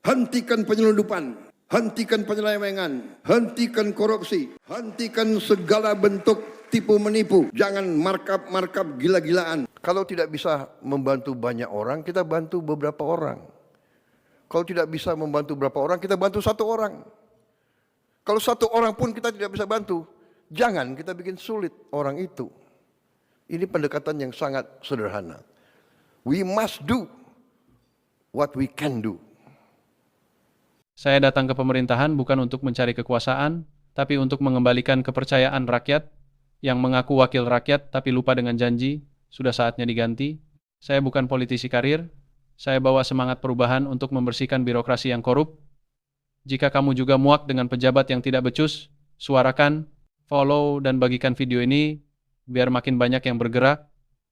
Hentikan penyelundupan, hentikan penyelewengan, hentikan korupsi, hentikan segala bentuk tipu menipu. Jangan markup gila-gilaan. Kalau tidak bisa membantu banyak orang, kita bantu beberapa orang. Kalau tidak bisa membantu beberapa orang, kita bantu satu orang. Kalau satu orang pun kita tidak bisa bantu, jangan kita bikin sulit orang itu. Ini pendekatan yang sangat sederhana. We must do what we can do. Saya datang ke pemerintahan bukan untuk mencari kekuasaan, tapi untuk mengembalikan kepercayaan rakyat yang mengaku wakil rakyat tapi lupa dengan janji, sudah saatnya diganti. Saya bukan politisi karir, saya bawa semangat perubahan untuk membersihkan birokrasi yang korup. Jika kamu juga muak dengan pejabat yang tidak becus, suarakan, follow, dan bagikan video ini biar makin banyak yang bergerak.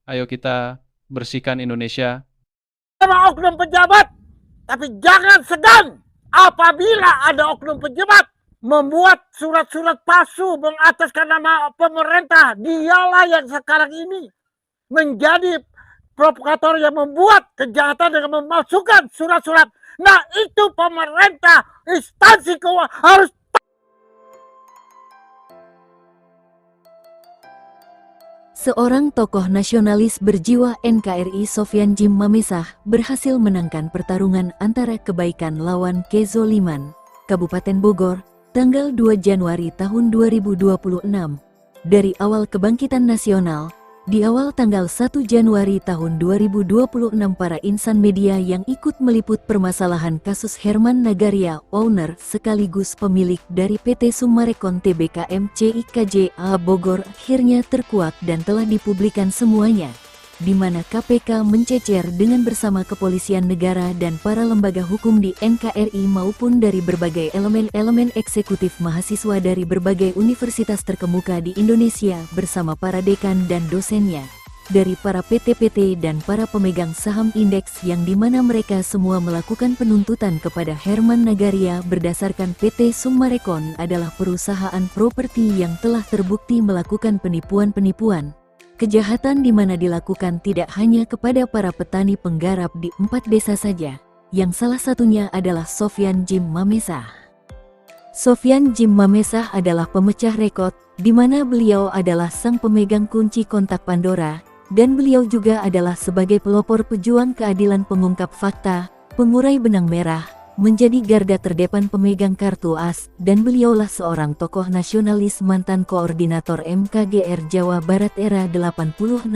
Ayo kita bersihkan Indonesia. Sama oknum pejabat, tapi jangan segan apabila ada oknum pejabat membuat surat-surat palsu mengataskan nama pemerintah. Dialah yang sekarang ini menjadi provokator yang membuat kejahatan dengan memalsukan surat-surat. Nah, itu pemerintah, instansi keuangan harus. Seorang tokoh nasionalis berjiwa NKRI Sofyan Djim Mamesah berhasil menangkan pertarungan antara kebaikan lawan kezoliman. Kabupaten Bogor, tanggal 2 Januari tahun 2026. Dari awal kebangkitan nasional, di awal tanggal 1 Januari tahun 2026 para insan media yang ikut meliput permasalahan kasus Herman Nagaria, owner sekaligus pemilik dari PT Summarecon Tbk MCIKJA Bogor akhirnya terkuak dan telah dipublikan semuanya, di mana KPK mencecer dengan bersama kepolisian negara dan para lembaga hukum di NKRI maupun dari berbagai elemen-elemen eksekutif mahasiswa dari berbagai universitas terkemuka di Indonesia bersama para dekan dan dosennya, dari para PT-PT dan para pemegang saham indeks yang dimana mereka semua melakukan penuntutan kepada Herman Nagaria berdasarkan PT Summarecon adalah perusahaan properti yang telah terbukti melakukan penipuan-penipuan. Kejahatan di mana dilakukan tidak hanya kepada para petani penggarap di 4 desa saja, yang salah satunya adalah Sofyan Djim Mamesah. Sofyan Djim Mamesah adalah pemecah rekod, di mana beliau adalah sang pemegang kunci kontak Pandora, dan beliau juga adalah sebagai pelopor pejuang keadilan pengungkap fakta, pengurai benang merah, menjadi garda terdepan pemegang kartu as, dan beliaulah seorang tokoh nasionalis mantan koordinator MKGR Jawa Barat era 86-89.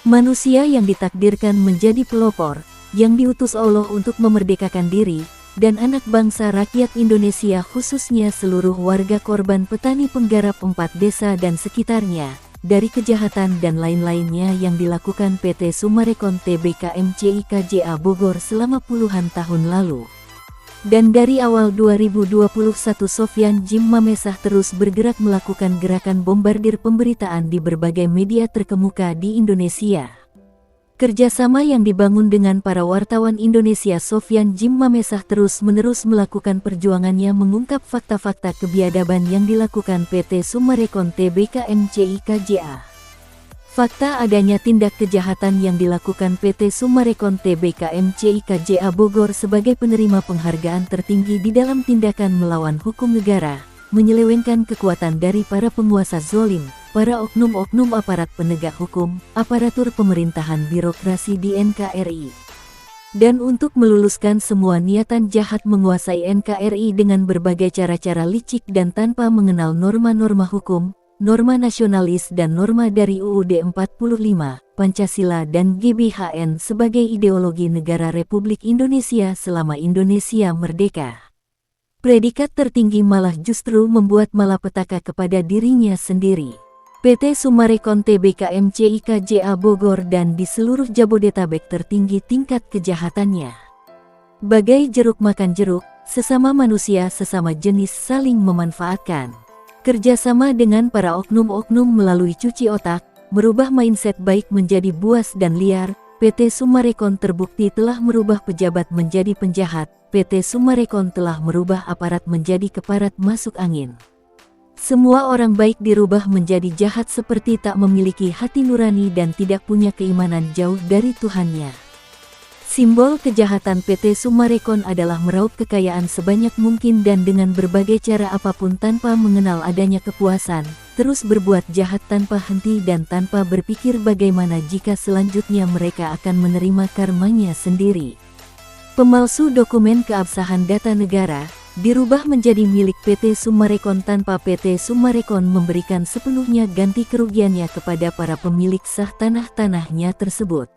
Manusia yang ditakdirkan menjadi pelopor, yang diutus Allah untuk memerdekakan diri, dan anak bangsa rakyat Indonesia khususnya seluruh warga korban petani penggarap 4 desa dan sekitarnya, dari kejahatan dan lain-lainnya yang dilakukan PT Summarecon Tbk MCIKJA Bogor selama puluhan tahun lalu. Dan dari awal 2021 Sofyan Djim Mamesah terus bergerak melakukan gerakan bombardir pemberitaan di berbagai media terkemuka di Indonesia. Kerjasama yang dibangun dengan para wartawan Indonesia, Sofyan Djim Mamesah terus-menerus melakukan perjuangannya mengungkap fakta-fakta kebiadaban yang dilakukan PT Summarecon Tbk MCIKJA. Fakta adanya tindak kejahatan yang dilakukan PT Summarecon Tbk MCIKJA Bogor sebagai penerima penghargaan tertinggi di dalam tindakan melawan hukum negara, menyelewengkan kekuatan dari para penguasa zolim, para oknum-oknum aparat penegak hukum, aparatur pemerintahan birokrasi di NKRI. Dan untuk meluluskan semua niatan jahat menguasai NKRI dengan berbagai cara-cara licik dan tanpa mengenal norma-norma hukum, norma nasionalis dan norma dari UUD 45, Pancasila dan GBHN sebagai ideologi negara Republik Indonesia selama Indonesia merdeka. Predikat tertinggi malah justru membuat malapetaka kepada dirinya sendiri. PT Summarecon Tbk MCIKJA Bogor dan di seluruh Jabodetabek tertinggi tingkat kejahatannya. Bagai jeruk makan jeruk, sesama manusia sesama jenis saling memanfaatkan. Kerjasama dengan para oknum-oknum melalui cuci otak, merubah mindset baik menjadi buas dan liar. PT Summarecon terbukti telah merubah pejabat menjadi penjahat. PT Summarecon telah merubah aparat menjadi keparat masuk angin. Semua orang baik dirubah menjadi jahat seperti tak memiliki hati nurani dan tidak punya keimanan jauh dari Tuhannya. Simbol kejahatan PT Summarecon adalah meraup kekayaan sebanyak mungkin dan dengan berbagai cara apapun tanpa mengenal adanya kepuasan, terus berbuat jahat tanpa henti dan tanpa berpikir bagaimana jika selanjutnya mereka akan menerima karmanya sendiri. Pemalsu dokumen keabsahan data negara dirubah menjadi milik PT Summarecon tanpa PT Summarecon memberikan sepenuhnya ganti kerugiannya kepada para pemilik sah tanah-tanahnya tersebut.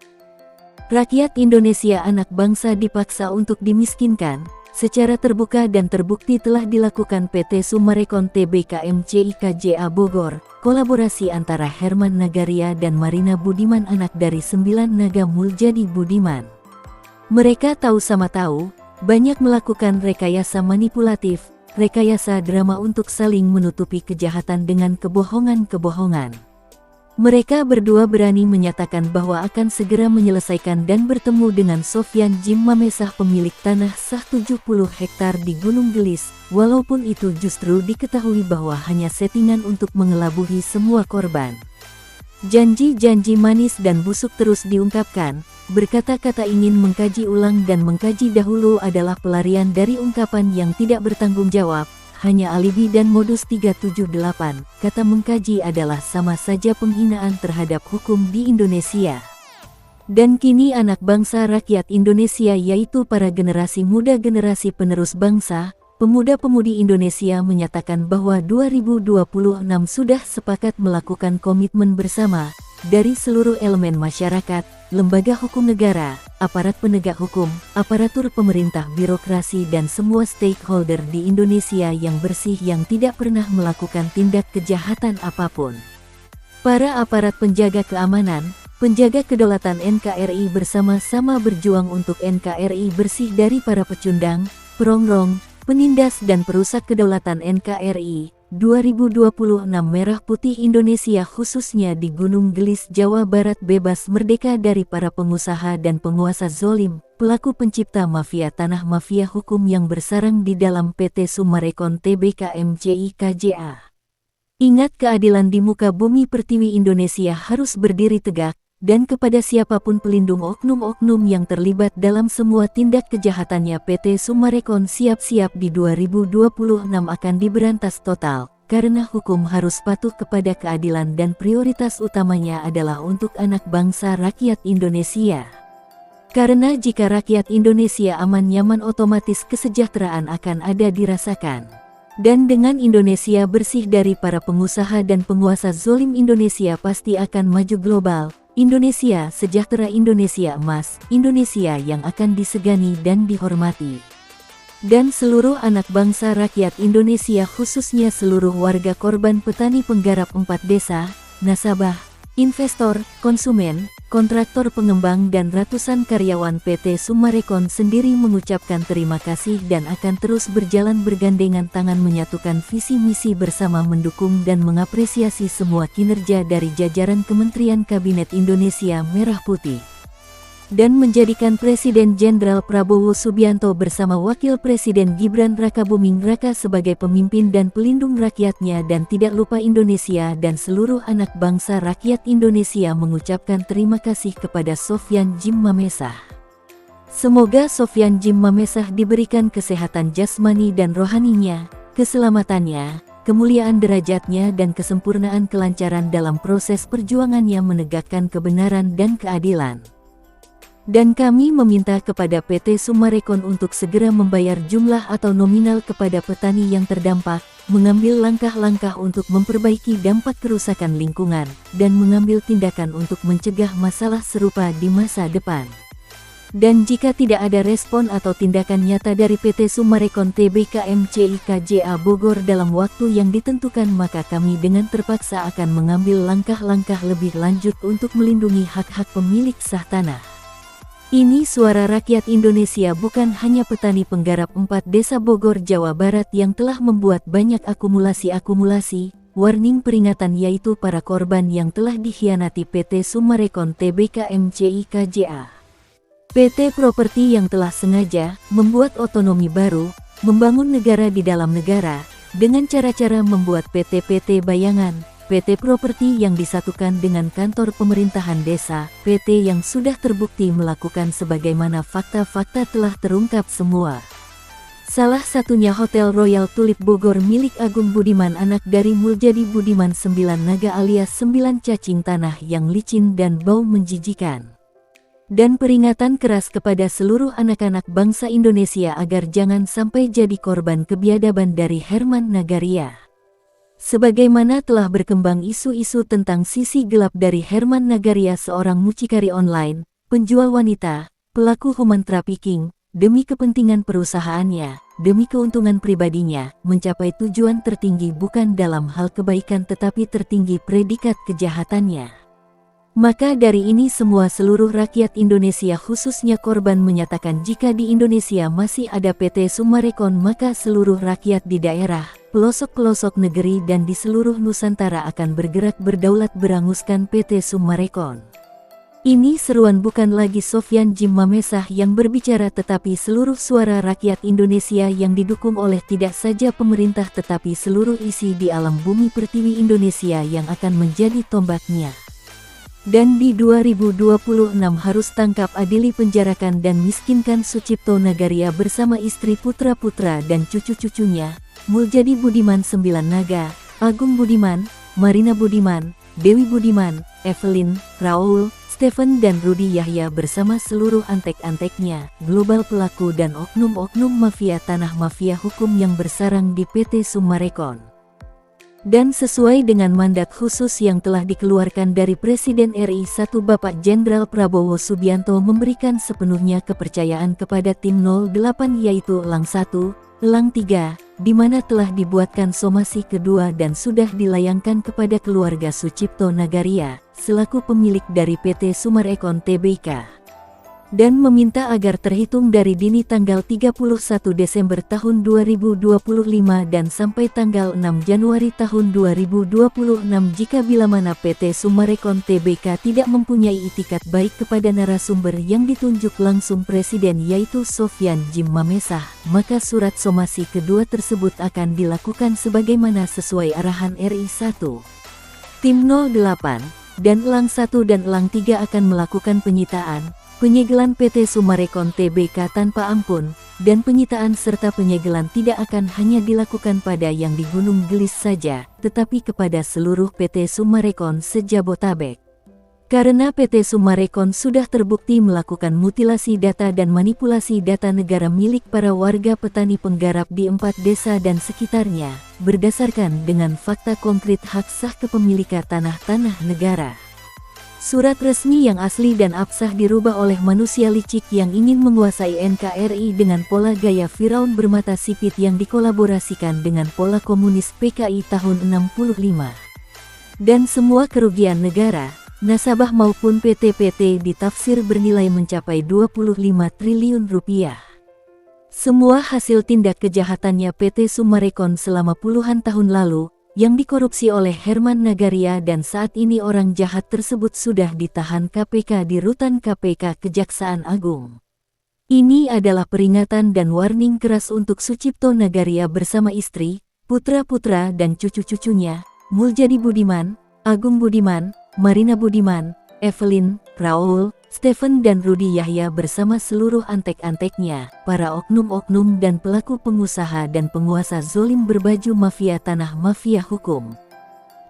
Rakyat Indonesia anak bangsa dipaksa untuk dimiskinkan, secara terbuka dan terbukti telah dilakukan PT Summarecon Tbk MCIKJA Bogor, kolaborasi antara Herman Nagaria dan Marina Budiman anak dari 9 naga Muljadi Budiman. Mereka tahu sama tahu, banyak melakukan rekayasa manipulatif, rekayasa drama untuk saling menutupi kejahatan dengan kebohongan-kebohongan. Mereka berdua berani menyatakan bahwa akan segera menyelesaikan dan bertemu dengan Sofyan Jim Mamesah pemilik tanah sah 70 hektar di Gunung Gelis, walaupun itu justru diketahui bahwa hanya settingan untuk mengelabuhi semua korban. Janji-janji manis dan busuk terus diungkapkan, berkata-kata ingin mengkaji ulang dan mengkaji dahulu adalah pelarian dari ungkapan yang tidak bertanggung jawab. Hanya alibi dan modus 378, kata mengkaji adalah sama saja penghinaan terhadap hukum di Indonesia. Dan kini anak bangsa rakyat Indonesia yaitu para generasi muda generasi penerus bangsa, pemuda-pemudi Indonesia menyatakan bahwa 2026 sudah sepakat melakukan komitmen bersama, dari seluruh elemen masyarakat, lembaga hukum negara, aparat penegak hukum, aparatur pemerintah birokrasi dan semua stakeholder di Indonesia yang bersih yang tidak pernah melakukan tindak kejahatan apapun. Para aparat penjaga keamanan, penjaga kedaulatan NKRI bersama-sama berjuang untuk NKRI bersih dari para pecundang, perongrong, penindas dan perusak kedaulatan NKRI. 2026 Merah Putih Indonesia khususnya di Gunung Gelis Jawa Barat bebas merdeka dari para pengusaha dan penguasa zolim, pelaku pencipta mafia tanah mafia hukum yang bersarang di dalam PT Summarecon Tbk MCIKJA. Ingat keadilan di muka bumi pertiwi Indonesia harus berdiri tegak, dan kepada siapapun pelindung oknum-oknum yang terlibat dalam semua tindak kejahatannya PT Summarecon siap-siap di 2026 akan diberantas total, karena hukum harus patuh kepada keadilan dan prioritas utamanya adalah untuk anak bangsa rakyat Indonesia. Karena jika rakyat Indonesia aman nyaman otomatis kesejahteraan akan ada dirasakan. Dan dengan Indonesia bersih dari para pengusaha dan penguasa zolim Indonesia pasti akan maju global. Indonesia sejahtera, Indonesia emas, Indonesia yang akan disegani dan dihormati. Dan seluruh anak bangsa rakyat Indonesia khususnya seluruh warga korban petani penggarap 4 desa, nasabah, investor, konsumen, kontraktor pengembang dan ratusan karyawan PT Summarecon sendiri mengucapkan terima kasih dan akan terus berjalan bergandengan tangan menyatukan visi misi bersama mendukung dan mengapresiasi semua kinerja dari jajaran Kementerian Kabinet Indonesia Merah Putih. Dan menjadikan Presiden Jenderal Prabowo Subianto bersama Wakil Presiden Gibran Rakabuming Raka sebagai pemimpin dan pelindung rakyatnya dan tidak lupa Indonesia dan seluruh anak bangsa rakyat Indonesia mengucapkan terima kasih kepada Sofyan Jim Mamesah. Semoga Sofyan Jim Mamesah diberikan kesehatan jasmani dan rohaninya, keselamatannya, kemuliaan derajatnya dan kesempurnaan kelancaran dalam proses perjuangannya menegakkan kebenaran dan keadilan. Dan kami meminta kepada PT Summarecon untuk segera membayar jumlah atau nominal kepada petani yang terdampak, mengambil langkah-langkah untuk memperbaiki dampak kerusakan lingkungan, dan mengambil tindakan untuk mencegah masalah serupa di masa depan. Dan jika tidak ada respon atau tindakan nyata dari PT Summarecon Tbk MCIKJA Bogor dalam waktu yang ditentukan maka kami dengan terpaksa akan mengambil langkah-langkah lebih lanjut untuk melindungi hak-hak pemilik sah tanah. Ini suara rakyat Indonesia bukan hanya petani penggarap 4 desa Bogor Jawa Barat yang telah membuat banyak akumulasi, warning peringatan yaitu para korban yang telah dikhianati PT Summarecon Tbk MCIKJA. PT Properti yang telah sengaja membuat otonomi baru, membangun negara di dalam negara, dengan cara-cara membuat PT-PT bayangan, PT Properti yang disatukan dengan kantor pemerintahan desa, PT yang sudah terbukti melakukan sebagaimana fakta-fakta telah terungkap semua. Salah satunya Hotel Royal Tulip Bogor milik Agung Budiman anak dari Muljadi Budiman 9 naga alias 9 cacing tanah yang licin dan bau menjijikan. Dan peringatan keras kepada seluruh anak-anak bangsa Indonesia agar jangan sampai jadi korban kebiadaban dari Herman Nagaria. Sebagaimana telah berkembang isu-isu tentang sisi gelap dari Herman Nagaria, seorang mucikari online, penjual wanita, pelaku human trafficking, demi kepentingan perusahaannya, demi keuntungan pribadinya, mencapai tujuan tertinggi bukan dalam hal kebaikan tetapi tertinggi predikat kejahatannya. Maka dari ini semua seluruh rakyat Indonesia khususnya korban menyatakan jika di Indonesia masih ada PT Summarecon maka seluruh rakyat di daerah, pelosok-pelosok negeri dan di seluruh Nusantara akan bergerak berdaulat beranguskan PT Summarecon. Ini seruan bukan lagi Sofyan Jim Mamesah yang berbicara tetapi seluruh suara rakyat Indonesia yang didukung oleh tidak saja pemerintah tetapi seluruh isi di alam bumi pertiwi Indonesia yang akan menjadi tombaknya. Dan di 2026 harus tangkap, adili, penjarakan dan miskinkan Sucipto Nagaria bersama istri, putra-putra dan cucu-cucunya, Muljadi Budiman 9 naga, Agung Budiman, Marina Budiman, Dewi Budiman, Evelyn, Raul, Stephen dan Rudi Yahya bersama seluruh antek-anteknya, global pelaku dan oknum-oknum mafia tanah, mafia hukum yang bersarang di PT Summarecon. Dan sesuai dengan mandat khusus yang telah dikeluarkan dari Presiden RI 1 Bapak Jenderal Prabowo Subianto memberikan sepenuhnya kepercayaan kepada tim 08 yaitu Elang 1, Elang 3, di mana telah dibuatkan somasi kedua dan sudah dilayangkan kepada keluarga Sucipto Nagaria, selaku pemilik dari PT Summarecon Tbk. Dan meminta agar terhitung dari dini tanggal 31 Desember tahun 2025 dan sampai tanggal 6 Januari tahun 2026 jika bila mana PT Summarecon Tbk tidak mempunyai itikat baik kepada narasumber yang ditunjuk langsung Presiden yaitu Sofyan Jim Mamesah, maka surat somasi kedua tersebut akan dilakukan sebagaimana sesuai arahan RI 1. Tim 08 dan Elang 1 dan Elang 3 akan melakukan penyegelan PT Summarecon Tbk tanpa ampun, dan penyitaan serta penyegelan tidak akan hanya dilakukan pada yang di Gunung Gelis saja, tetapi kepada seluruh PT Summarecon se-Jabotabek. Karena PT Summarecon sudah terbukti melakukan mutilasi data dan manipulasi data negara milik para warga petani penggarap di 4 desa dan sekitarnya, berdasarkan dengan fakta konkret hak sah kepemilikan tanah-tanah negara. Surat resmi yang asli dan absah dirubah oleh manusia licik yang ingin menguasai NKRI dengan pola gaya Firaun bermata sipit yang dikolaborasikan dengan pola komunis PKI tahun 65. Dan semua kerugian negara, nasabah maupun PT-PT ditafsir bernilai mencapai 25 triliun rupiah. Semua hasil tindak kejahatannya PT Summarecon selama puluhan tahun lalu, yang dikorupsi oleh Herman Nagaria dan saat ini orang jahat tersebut sudah ditahan KPK di rutan KPK Kejaksaan Agung. Ini adalah peringatan dan warning keras untuk Sucipto Nagaria bersama istri, putra-putra dan cucu-cucunya, Muljadi Budiman, Agung Budiman, Marina Budiman, Evelyn, Raul, Stephen dan Rudi Yahya bersama seluruh antek-anteknya, para oknum-oknum dan pelaku pengusaha dan penguasa zolim berbaju mafia tanah, mafia hukum.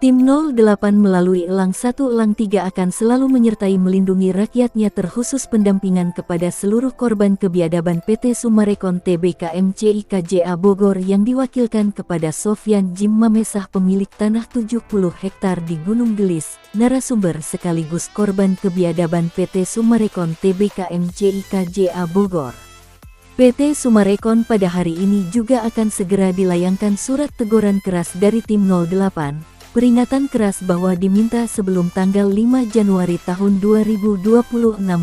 Tim 08 melalui Elang 1 Elang 3 akan selalu menyertai melindungi rakyatnya terkhusus pendampingan kepada seluruh korban kebiadaban PT Summarecon Tbk MCI KJA Bogor yang diwakilkan kepada Sofyan Jim Mamesah pemilik tanah 70 hektar di Gunung Gelis, narasumber sekaligus korban kebiadaban PT Summarecon Tbk MCI KJA Bogor. PT Summarecon pada hari ini juga akan segera dilayangkan surat teguran keras dari tim 08. Peringatan keras bahwa diminta sebelum tanggal 5 Januari tahun 2026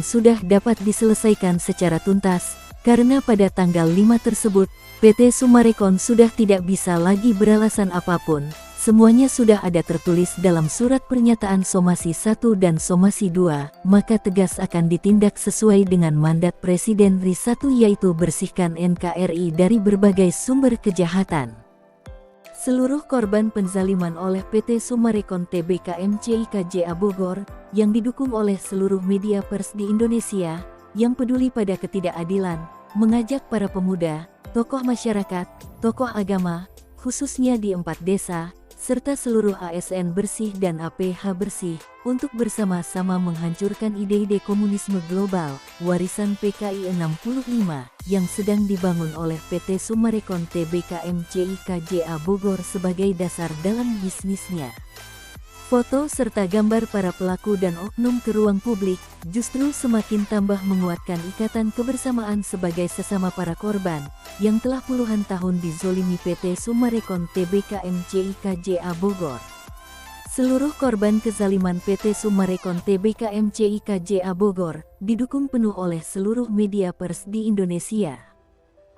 sudah dapat diselesaikan secara tuntas, karena pada tanggal 5 tersebut, PT Summarecon sudah tidak bisa lagi beralasan apapun, semuanya sudah ada tertulis dalam surat pernyataan somasi 1 dan somasi 2, maka tegas akan ditindak sesuai dengan mandat Presiden RI 1 yaitu bersihkan NKRI dari berbagai sumber kejahatan. Seluruh korban penzaliman oleh PT Summarecon Tbk MCIKJA Bogor, yang didukung oleh seluruh media pers di Indonesia, yang peduli pada ketidakadilan, mengajak para pemuda, tokoh masyarakat, tokoh agama, khususnya di 4 desa, serta seluruh ASN bersih dan APH bersih, untuk bersama-sama menghancurkan ide-ide komunisme global, warisan PKI 65, yang sedang dibangun oleh PT Summarecon Tbk MCIKJA Bogor sebagai dasar dalam bisnisnya. Foto serta gambar para pelaku dan oknum ke ruang publik justru semakin tambah menguatkan ikatan kebersamaan sebagai sesama para korban yang telah puluhan tahun dizolimi PT Summarecon Tbk MCIKJA Bogor. Seluruh korban kezaliman PT Summarecon Tbk MCIKJA Bogor didukung penuh oleh seluruh media pers di Indonesia.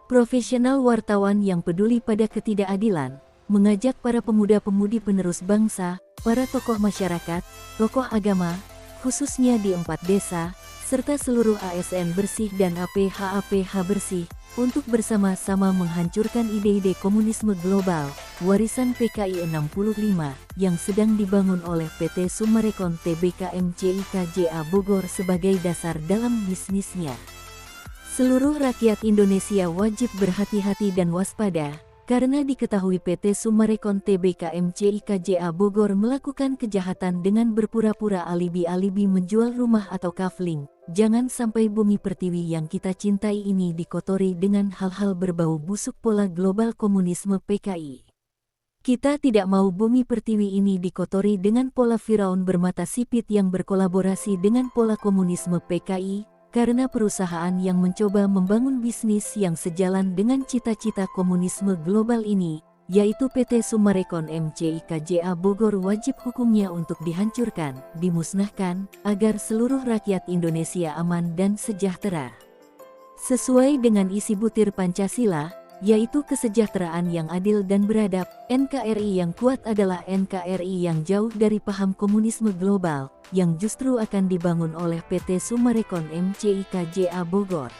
Profesional wartawan yang peduli pada ketidakadilan, mengajak para pemuda-pemudi penerus bangsa, para tokoh masyarakat, tokoh agama, khususnya di 4 desa, serta seluruh ASN bersih dan APH bersih, untuk bersama-sama menghancurkan ide-ide komunisme global, warisan PKI 65, yang sedang dibangun oleh PT Summarecon Tbk MCIKJA Bogor sebagai dasar dalam bisnisnya. Seluruh rakyat Indonesia wajib berhati-hati dan waspada, karena diketahui PT Summarecon Tbk MCIKJA Bogor melakukan kejahatan dengan berpura-pura alibi-alibi menjual rumah atau kafling. Jangan sampai bumi pertiwi yang kita cintai ini dikotori dengan hal-hal berbau busuk pola global komunisme PKI. Kita tidak mau bumi pertiwi ini dikotori dengan pola Firaun bermata sipit yang berkolaborasi dengan pola komunisme PKI, karena perusahaan yang mencoba membangun bisnis yang sejalan dengan cita-cita komunisme global ini, yaitu PT Summarecon MCIKJA Bogor, wajib hukumnya untuk dihancurkan, dimusnahkan, agar seluruh rakyat Indonesia aman dan sejahtera. Sesuai dengan isi butir Pancasila, yaitu kesejahteraan yang adil dan beradab, NKRI yang kuat adalah NKRI yang jauh dari paham komunisme global, yang justru akan dibangun oleh PT Summarecon MCIKJA Bogor.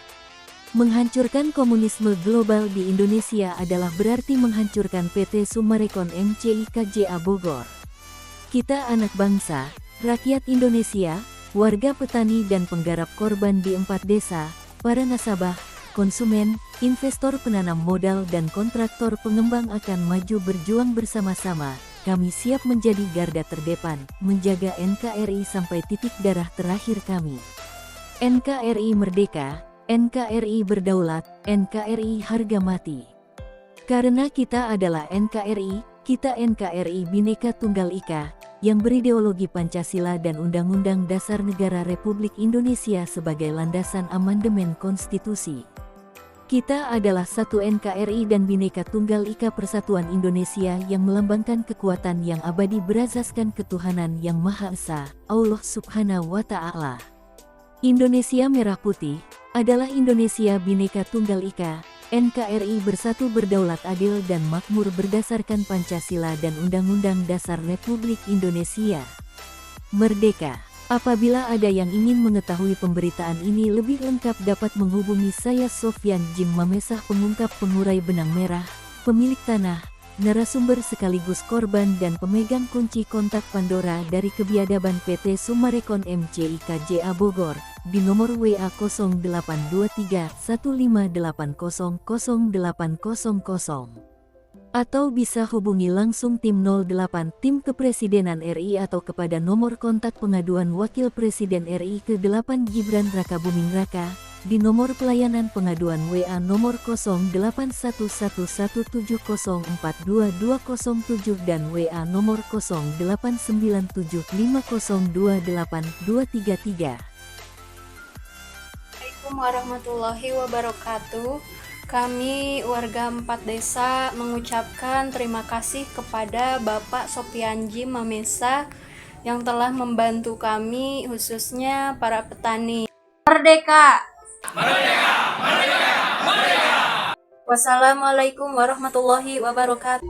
Menghancurkan komunisme global di Indonesia adalah berarti menghancurkan PT Summarecon MCIKJA Bogor. Kita anak bangsa, rakyat Indonesia, warga petani dan penggarap korban di 4 desa, para nasabah, konsumen, investor penanam modal dan kontraktor pengembang akan maju berjuang bersama-sama. Kami siap menjadi garda terdepan, menjaga NKRI sampai titik darah terakhir kami. NKRI merdeka, NKRI berdaulat, NKRI harga mati. Karena kita adalah NKRI, kita NKRI Bhinneka Tunggal Ika, yang berideologi Pancasila dan Undang-Undang Dasar Negara Republik Indonesia sebagai landasan amandemen konstitusi. Kita adalah satu NKRI dan Bhinneka Tunggal Ika Persatuan Indonesia yang melambangkan kekuatan yang abadi berazaskan ketuhanan yang Maha Esa, Allah Subhanahu wa Ta'ala. Indonesia Merah Putih adalah Indonesia Bhinneka Tunggal Ika, NKRI bersatu berdaulat adil dan makmur berdasarkan Pancasila dan Undang-Undang Dasar Republik Indonesia. Merdeka! Apabila ada yang ingin mengetahui pemberitaan ini lebih lengkap dapat menghubungi saya Sofyan Jim Mamesah, pengungkap pengurai benang merah, pemilik tanah, narasumber sekaligus korban dan pemegang kunci kontak Pandora dari kebiadaban PT Summarecon MCIKJA Bogor, di nomor WA 0823 1580 0800. Atau bisa hubungi langsung tim 08 tim Kepresidenan RI atau kepada nomor kontak pengaduan Wakil Presiden RI ke-8 Gibran Rakabuming Raka, di nomor pelayanan pengaduan WA nomor 081117042207 dan WA nomor 089750282233. Assalamualaikum warahmatullahi wabarakatuh. Kami warga 4 desa mengucapkan terima kasih kepada Bapak Sofyan Jim Mamesah yang telah membantu kami, khususnya para petani. Merdeka! Merdeka! Merdeka! Merdeka! Wassalamualaikum warahmatullahi wabarakatuh.